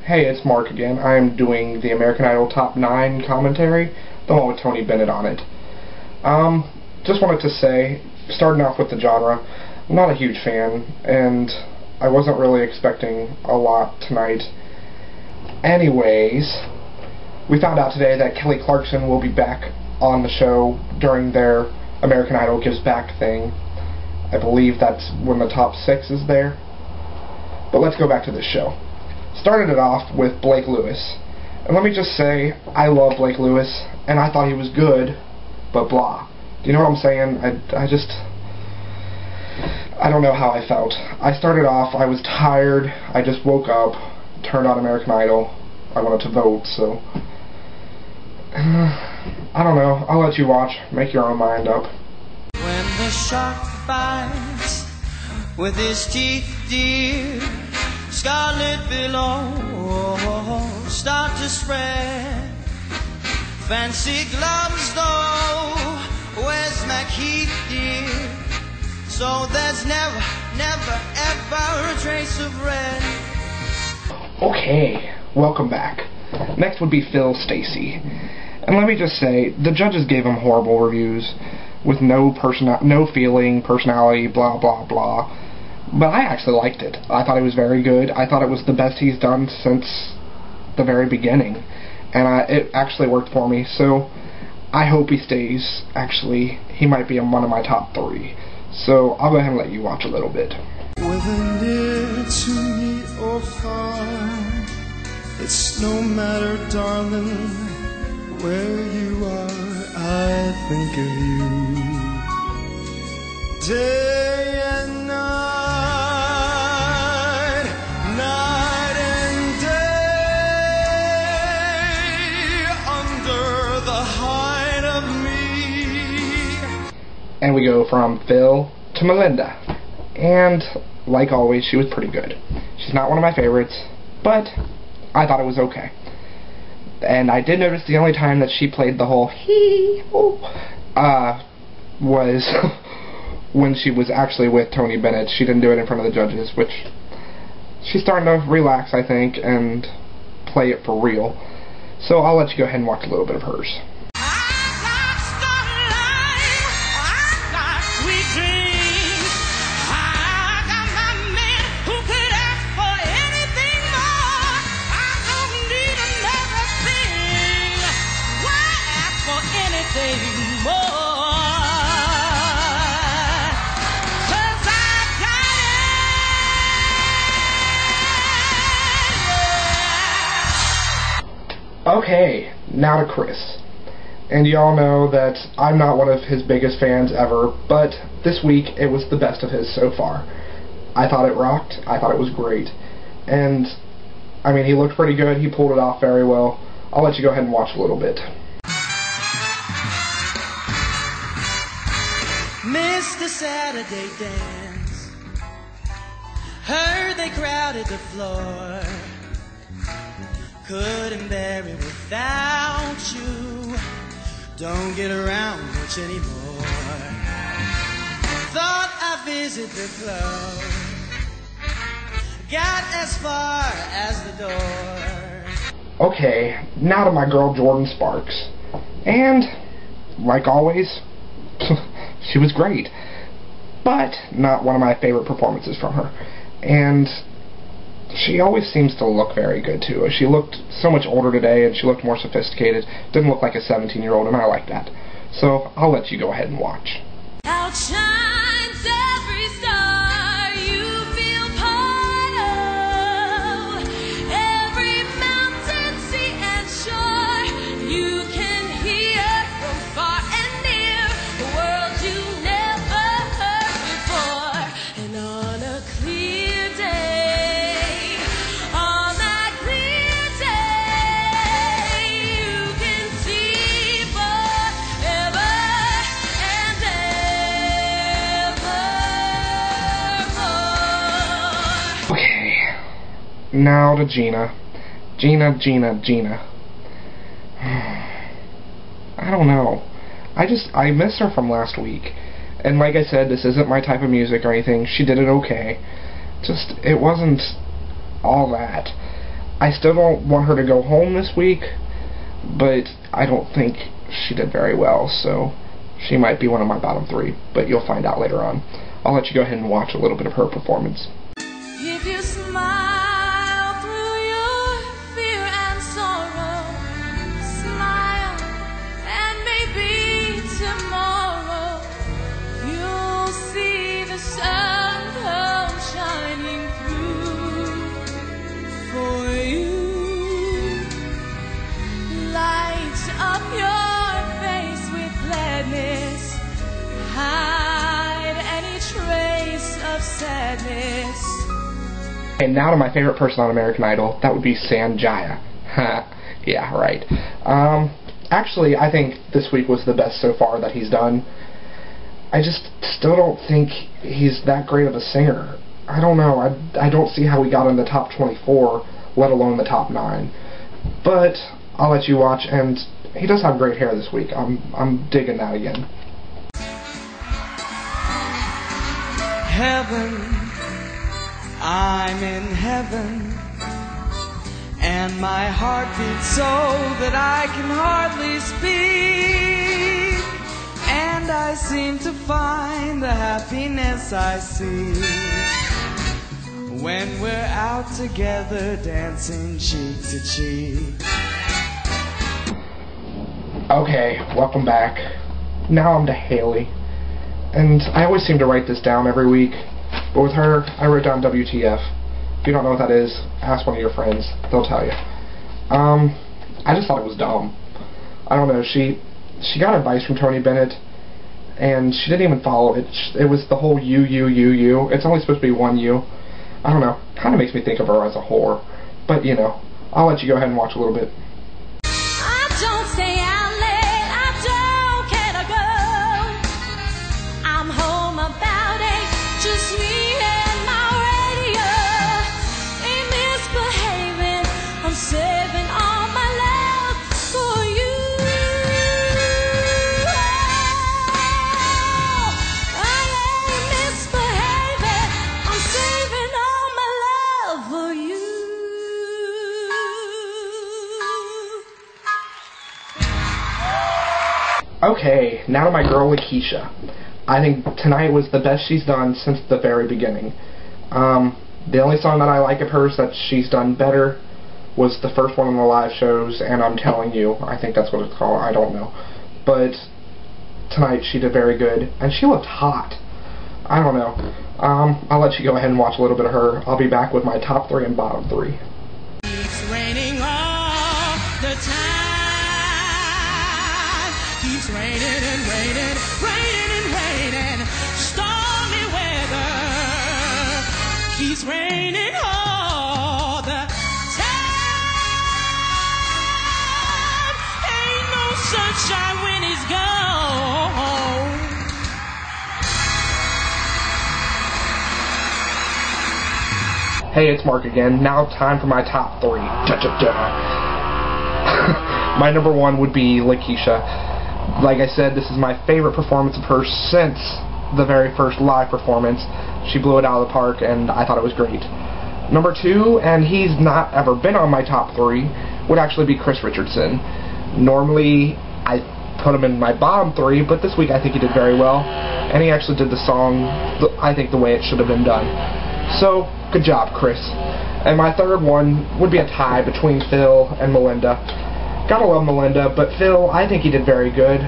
Hey, it's Mark again. I'm doing the American Idol Top 9 commentary, the one with Tony Bennett on it. Just wanted to say, starting off with the genre, I'm not a huge fan, and I wasn't really expecting a lot tonight. Anyways, we found out today that Kelly Clarkson will be back on the show during their American Idol Gives Back thing. I believe that's when the top 6 is there. But let's go back to this show. Started it off with Blake Lewis. And let me just say, I love Blake Lewis, and I thought he was good, but blah. Do you know what I'm saying? I don't know how I felt. I started off, I was tired, I just woke up, turned on American Idol. I wanted to vote, so I don't know. I'll let you watch. Make your own mind up. When the shark bites with his teeth, dear, scarlet billows start to spread. Fancy gloves, though, where's McHeath, dear? So there's never, ever a trace of red. Okay, welcome back. Next would be Phil Stacey. And let me just say, the judges gave him horrible reviews with no feeling, personality, blah, blah, blah. But I actually liked it. I thought it was very good. I thought it was the best he's done since the very beginning. And it actually worked for me, so I hope he stays. Actually, he might be in one of my top 3. So I'll go ahead and let you watch a little bit. Whether near to me or far, it's no matter, darling, where you are, I think of you day and night, night and day, under the hide of me. And we go from Phil to Melinda. And, like always, she was pretty good. She's not one of my favorites, but I thought it was okay. And I did notice the only time that she played the whole hee-hoo was when she was actually with Tony Bennett. She didn't do it in front of the judges, which she's starting to relax, I think, and play it for real. So I'll let you go ahead and watch a little bit of hers. Okay, now to Chris. And y'all know that I'm not one of his biggest fans ever, but this week it was the best of his so far. I thought it rocked. I thought it was great. And, I mean, he looked pretty good. He pulled it off very well. I'll let you go ahead and watch a little bit. Missed the Saturday dance, heard they crowded the floor, couldn't bear it without you, don't get around much anymore, thought I'd visit the club, got as far as the door. Okay, now to my girl Jordin Sparks. And, like always, she was great, but not one of my favorite performances from her. And she always seems to look very good too. She looked so much older today, and she looked more sophisticated. Didn't look like a 17-year-old, and I like that. So I'll let you go ahead and watch. Outshines every star you feel part of, every mountain, sea and shore you can hear from far and near, the world you never heard before. And on a clear day, on that clear day, you can see forever and evermore. Okay, now to Gina. Gina. I don't know. I miss her from last week. And like I said, this isn't my type of music or anything. She did it okay. Just, it wasn't all that. I still don't want her to go home this week, but I don't think she did very well, so she might be one of my bottom 3, but you'll find out later on. I'll let you go ahead and watch a little bit of her performance. If you smile through your fear and sorrow, smile, and maybe tomorrow you'll see the sun come shining through for you. Light up your face with gladness, hide any trace of sadness. And now to my favorite person on American Idol, that would be Sanjaya. Yeah, right. Actually, I think this week was the best so far that he's done. I just still don't think he's that great of a singer. I don't know. I don't see how he got in the top 24, let alone the top 9. But I'll let you watch, and he does have great hair this week. I'm digging that again. Heaven, I'm in heaven, and my heart beats so that I can hardly speak, and I seem to find the happiness I seek when we're out together dancing cheek to cheek. Okay, welcome back. Now I'm to Haley. And I always seem to write this down every week, but with her, I wrote down WTF. If you don't know what that is, ask one of your friends. They'll tell you. I just thought it was dumb. I don't know, she got advice from Tony Bennett, and she didn't even follow it. It was the whole you. It's only supposed to be one you. I don't know, kind of makes me think of her as a whore. But, you know, I'll let you go ahead and watch a little bit. I don't stay out late, I don't care to go. I'm home about 8, just me and my radio. Ain't misbehaving, I'm saving all my love for you. I ain't misbehaving, I'm saving all my love for you. Okay, now to my girl Lakeisha. I think tonight was the best she's done since the very beginning. The only song that I like of hers that she's done better was the first one on the live shows, and I'm Telling You. I think that's what it's called, I don't know. But tonight she did very good, and she looked hot. I don't know. I'll let you go ahead and watch a little bit of her. I'll be back with my top 3 and bottom 3. It's raining all the time. Keeps raining and raining, raining and raining. Stormy weather keeps raining all the time. Ain't no sunshine when he's gone. Hey, it's Mark again. Now time for my top 3. My number 1 would be Lakeisha. Like I said, this is my favorite performance of hers since the very first live performance. She blew it out of the park, and I thought it was great. Number 2, and he's not ever been on my top 3, would actually be Chris Richardson. Normally, I put him in my bottom 3, but this week I think he did very well, and he actually did the song, I think, the way it should have been done. So, good job, Chris. And my third one would be a tie between Phil and Melinda. Gotta love Melinda, but Phil, I think he did very good.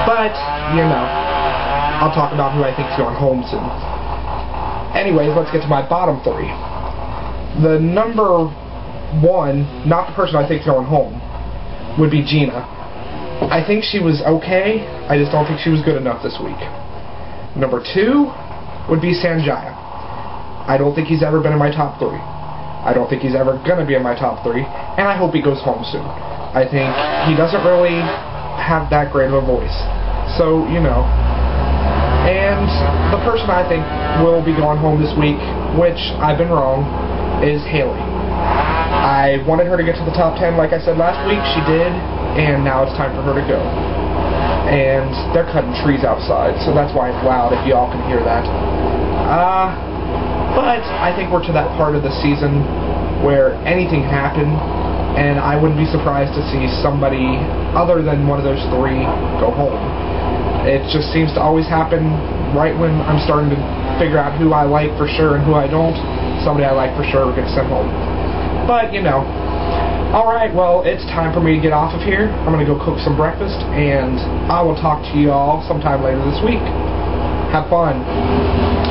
But, you know, I'll talk about who I think is going home soon. Anyways, let's get to my bottom 3. The number 1, not the person I think is going home, would be Gina. I think she was okay, I just don't think she was good enough this week. Number 2 would be Sanjaya. I don't think he's ever been in my top 3. I don't think he's ever going to be in my top 3, and I hope he goes home soon. I think he doesn't really have that great of a voice. So, you know. And the person I think will be going home this week, which I've been wrong, is Haley. I wanted her to get to the top 10 like I said last week. She did, and now it's time for her to go. And they're cutting trees outside, so that's why it's loud if y'all can hear that. But I think we're to that part of the season where anything happen, and I wouldn't be surprised to see somebody other than one of those three go home. It just seems to always happen right when I'm starting to figure out who I like for sure and who I don't. Somebody I like for sure gets sent home. But, you know. Alright, well, it's time for me to get off of here. I'm going to go cook some breakfast, and I will talk to you all sometime later this week. Have fun.